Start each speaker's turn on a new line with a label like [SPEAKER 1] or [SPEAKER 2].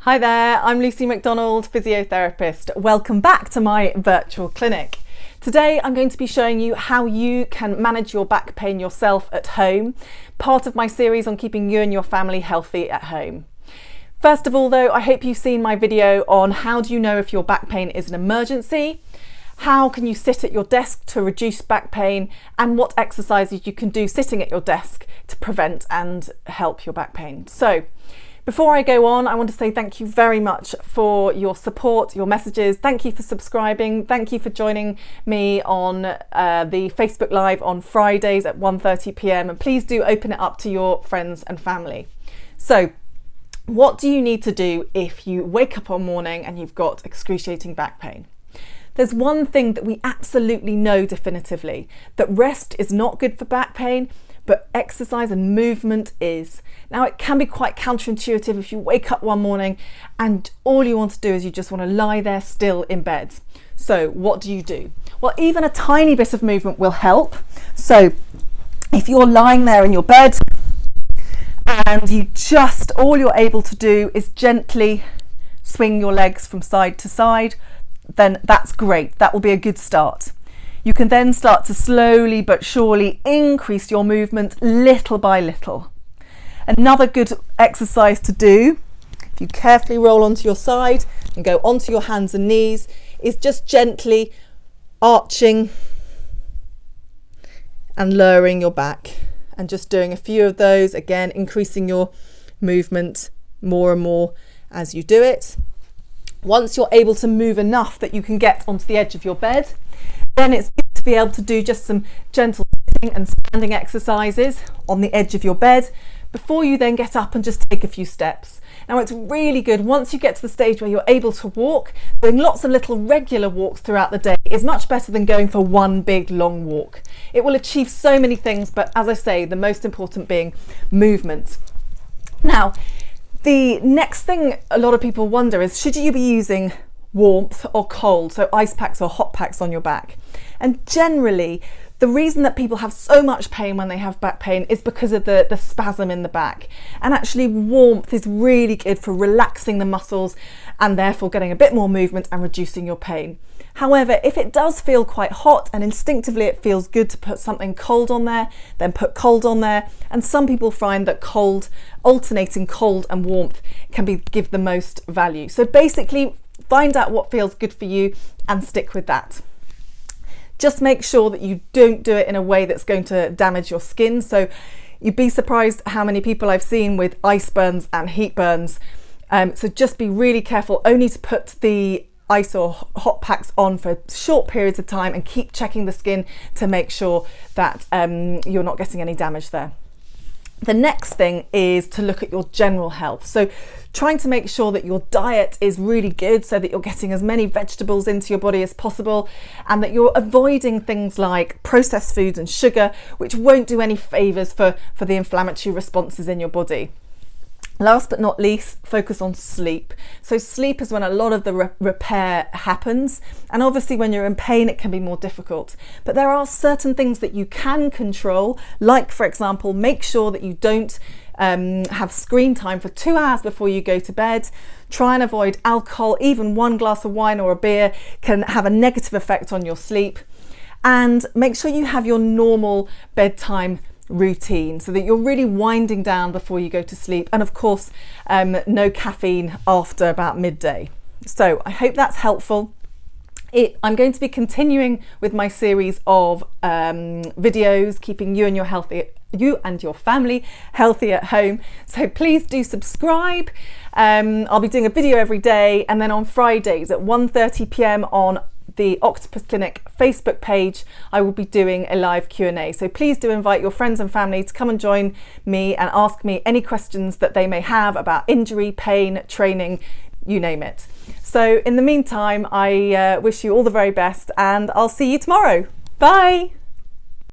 [SPEAKER 1] Hi there, I'm Lucy McDonald, physiotherapist. Welcome back to my virtual clinic. Today I'm going to be showing you how you can manage your back pain yourself at home, part of my series on keeping you and your family healthy at home. First of all though, I hope you've seen my video on how do you know if your back pain is an emergency, how can you sit at your desk to reduce back pain, and what exercises you can do sitting at your desk to prevent and help your back pain. So, before I go on, I want to say thank you very much for your support, your messages. Thank you for subscribing. Thank you for joining me on the Facebook Live on Fridays at 1:30 p.m. And please do open it up to your friends and family. So, what do you need to do if you wake up one morning and you've got excruciating back pain? There's one thing that we absolutely know definitively, that rest is not good for back pain, but exercise and movement is. Now, it can be quite counterintuitive if you wake up one morning and all you want to do is you just want to lie there still in bed. So what do you do? Well, even a tiny bit of movement will help. So if you're lying there in your bed and all you're able to do is gently swing your legs from side to side, then that's great. That will be a good start. You can then start to slowly but surely increase your movement little by little. Another good exercise to do, if you carefully roll onto your side and go onto your hands and knees, is just gently arching and lowering your back, and just doing a few of those, again increasing your movement more and more as you do it. Once you're able to move enough that you can get onto the edge of your bed, then it's good to be able to do just some gentle sitting and standing exercises on the edge of your bed before you then get up and just take a few steps. Now, it's really good once you get to the stage where you're able to walk. Doing lots of little regular walks throughout the day is much better than going for one big long walk. It will achieve so many things, but as I say, the most important being movement. Now, the next thing a lot of people wonder is, should you be using warmth or cold, so ice packs or hot packs on your back? And generally, the reason that people have so much pain when they have back pain is because of the spasm in the back. And actually, warmth is really good for relaxing the muscles and therefore getting a bit more movement and reducing your pain. However, if it does feel quite hot and instinctively it feels good to put something cold on there, then put cold on there. And some people find that alternating cold and warmth can give the most value. So basically, find out what feels good for you and stick with that. Just make sure that you don't do it in a way that's going to damage your skin. So you'd be surprised how many people I've seen with ice burns and heat burns. So just be really careful only to put the ice or hot packs on for short periods of time, and keep checking the skin to make sure that you're not getting any damage there. The next thing is to look at your general health. So trying to make sure that your diet is really good, so that you're getting as many vegetables into your body as possible, and that you're avoiding things like processed foods and sugar, which won't do any favours for the inflammatory responses in your body. Last but not least, focus on sleep. So sleep is when a lot of the repair happens, and obviously when you're in pain it can be more difficult. But there are certain things that you can control, like for example, make sure that you don't have screen time for 2 hours before you go to bed. Try and avoid alcohol. Even one glass of wine or a beer can have a negative effect on your sleep. And make sure you have your normal bedtime routine so that you're really winding down before you go to sleep, and of course no caffeine after about midday. So I hope that's helpful. I'm going to be continuing with my series of videos keeping you and your family healthy at home, so please do subscribe. I'll be doing a video every day, and then on Fridays at 1:30 p.m. on the Octopus Clinic Facebook page, I will be doing a live Q&A. So please do invite your friends and family to come and join me and ask me any questions that they may have about injury, pain, training, you name it. So in the meantime, I wish you all the very best, and I'll see you tomorrow. Bye.